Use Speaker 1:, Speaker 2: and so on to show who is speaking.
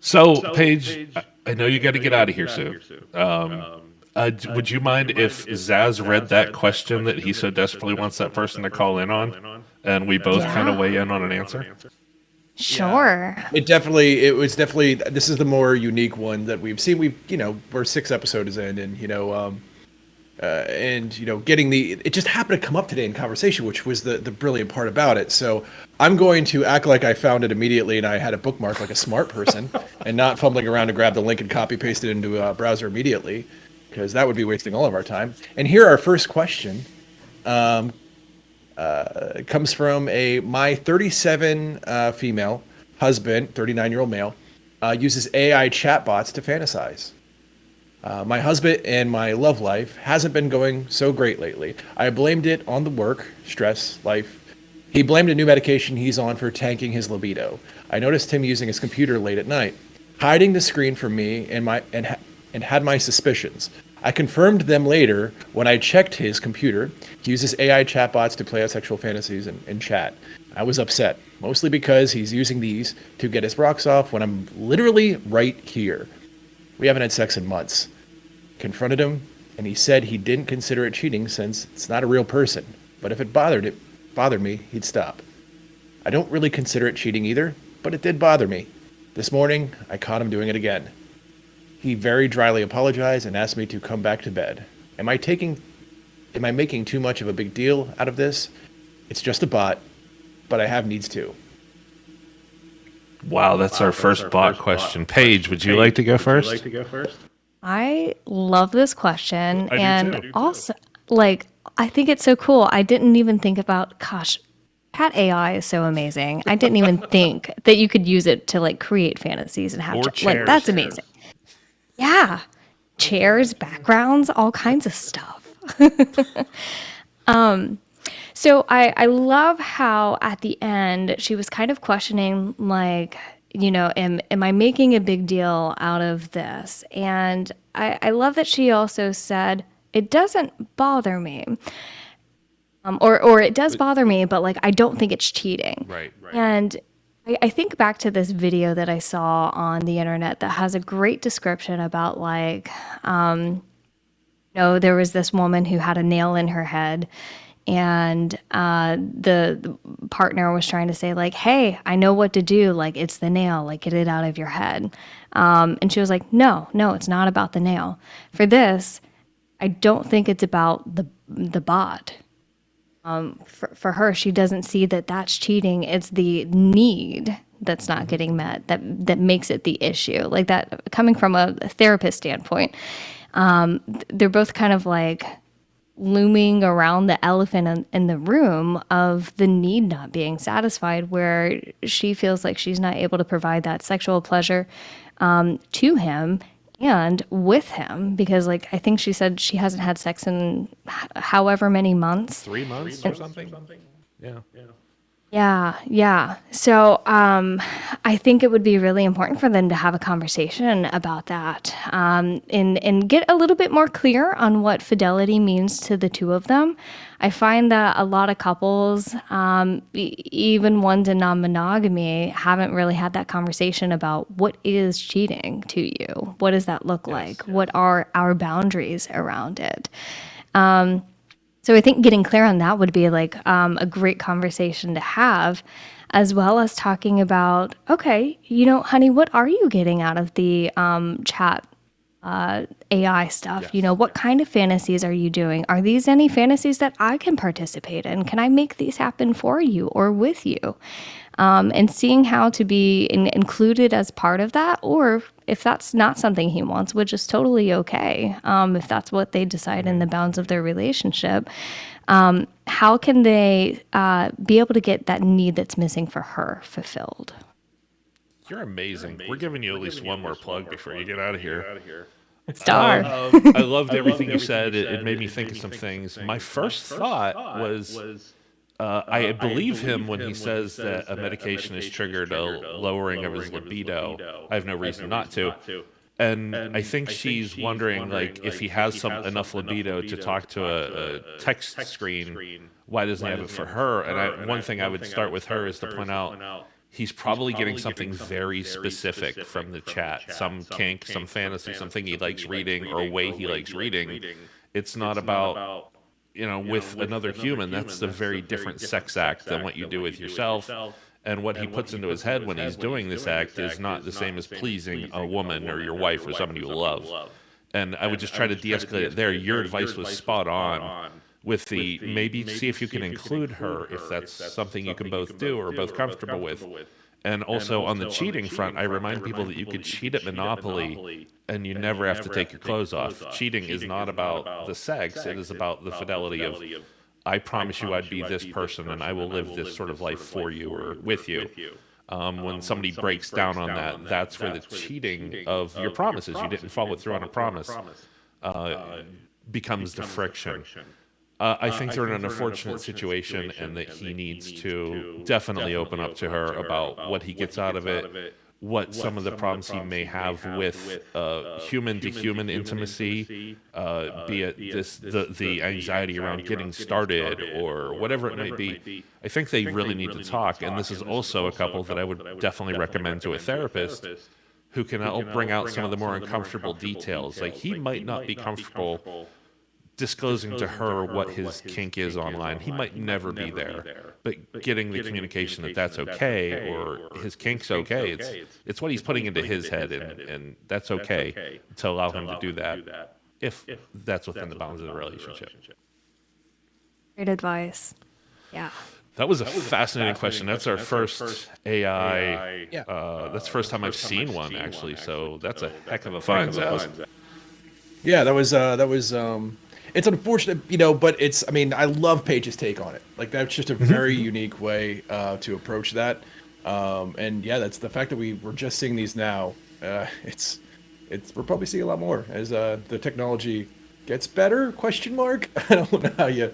Speaker 1: So, Paige, I know you got to get out of here soon. Would you mind if Zaz read that question that he so desperately wants that person to call in on, and we both kind of
Speaker 2: Yeah,
Speaker 1: weigh in on an answer?
Speaker 3: Yeah.
Speaker 2: sure.
Speaker 3: It was definitely, this is the more unique one that we've seen. We're 6 episodes in, and getting it just happened to come up today in conversation, which was the brilliant part about it. So I'm going to act like I found it immediately and I had a bookmark like a smart person, and not fumbling around to grab the link and copy paste it into a browser immediately, because that would be wasting all of our time. And here our first question comes from my 37 female husband, 39-year-old male, uses AI chatbots to fantasize. My husband and my love life hasn't been going so great lately. I blamed it on the work, stress, life. He blamed a new medication he's on for tanking his libido. I noticed him using his computer late at night, hiding the screen from me and had my suspicions. I confirmed them later when I checked his computer. He uses AI chatbots to play out sexual fantasies and chat. I was upset, mostly because he's using these to get his rocks off when I'm literally right here. We haven't had sex in months. Confronted him, and he said he didn't consider it cheating since it's not a real person. But if it bothered me, he'd stop. I don't really consider it cheating either, but it did bother me. This morning, I caught him doing it again. He very dryly apologized and asked me to come back to bed. Am I making too much of a big deal out of this? It's just a bot, but I have needs too.
Speaker 1: Wow, that's our first bot question. Paige, would you like to go first?
Speaker 2: I love this question.
Speaker 1: I do
Speaker 2: And
Speaker 1: too.
Speaker 2: also, like, I think it's so cool. I didn't even think about, gosh, Pat AI is so amazing. I didn't even think that you could use it to like create fantasies and have
Speaker 1: Or
Speaker 2: like that's
Speaker 1: chairs.
Speaker 2: amazing. Yeah. Chairs, backgrounds, all kinds of stuff. So I love how at the end she was kind of questioning like, am I making a big deal out of this? And I love that she also said it doesn't bother me. Or it does bother me, but like I don't think it's cheating.
Speaker 1: Right.
Speaker 2: And I think back to this video that I saw on the internet that has a great description about like, there was this woman who had a nail in her head, and the partner was trying to say like, "Hey, I know what to do. Like, it's the nail. Like, get it out of your head." And she was like, "No, no, it's not about the nail. For this, I don't think it's about the bot." For her, she doesn't see that that's cheating. It's the need that's not getting met that makes it the issue. Like that, coming from a therapist standpoint, they're both kind of like looming around the elephant in the room of the need not being satisfied, where she feels like she's not able to provide that sexual pleasure to him and with him, because like I think she said she hasn't had sex in however many months.
Speaker 1: 3 months or something? Yeah.
Speaker 2: Yeah, yeah. So I think it would be really important for them to have a conversation about that, and get a little bit more clear on what fidelity means to the two of them. I find that a lot of couples, even ones in non-monogamy, haven't really had that conversation about what is cheating to you. What does that look like? What are our boundaries around it? So I think getting clear on that would be like a great conversation to have, as well as talking about, okay, honey, what are you getting out of the chat AI stuff? What kind of fantasies are you doing? Are these any fantasies that I can participate in? Can I make these happen for you or with you? And seeing how to be included as part of that, or if that's not something he wants, which is totally okay, if that's what they decide in the bounds of their relationship, how can they be able to get that need that's missing for her fulfilled?
Speaker 1: You're amazing. We're giving you at least one more plug before you get out of here.
Speaker 2: Star.
Speaker 1: I loved everything you said. It made me think of some things. My first thought was I believe him when he says that a medication has triggered a lowering of his libido. I have no reason not to. And I think she's wondering, like, if he has enough libido to talk to a text screen, why doesn't he have it for her? And one thing I would start with her is to point out he's probably getting something very specific from the chat, some kink, some fantasy, something he likes reading or a way he likes reading. It's not about, with another human. That's a very different sex act than what you do with yourself. And what he puts into his head when he's doing this act is not the same as pleasing a woman or your wife or somebody you love. And I would just try to de-escalate it there. Your advice was spot on with the maybe see if you can include her if that's something you can both do or both comfortable with. And also on the cheating front, I remind people that you could cheat at Monopoly and you never have to take your clothes off. Cheating is not about the sex, it is about the fidelity of, I promise you I'd be this person and I will live this sort of life for you or with you. When somebody breaks down on that, that's where the cheating of your promises, you didn't follow through on a promise, becomes the friction. I think they're in an unfortunate situation and that he needs to definitely open up to her about what he gets out of it, what some of the problems he may have with human-to-human intimacy, be it the anxiety around getting started or whatever it might be. I think they really need to talk, and this is also a couple that I would definitely recommend to a therapist who can help bring out some of the more uncomfortable details. Like, he might not be comfortable disclosing to her what his kink is online. He might never be there, but getting the communication that that's okay or his kink's okay. It's what he's putting into his head, and that's okay to allow him to do that if that's within the bounds of the relationship.
Speaker 2: Great advice. Yeah.
Speaker 1: That was a fascinating question. That's our first AI. That's the first time I've seen one, actually. So that's a heck of a find.
Speaker 3: Yeah, that was it's unfortunate, but I mean, I love Paige's take on it. Like, that's just a very unique way to approach that. And yeah, that's the fact that we're just seeing these now. We're probably seeing a lot more as the technology gets better, question mark. I don't know how you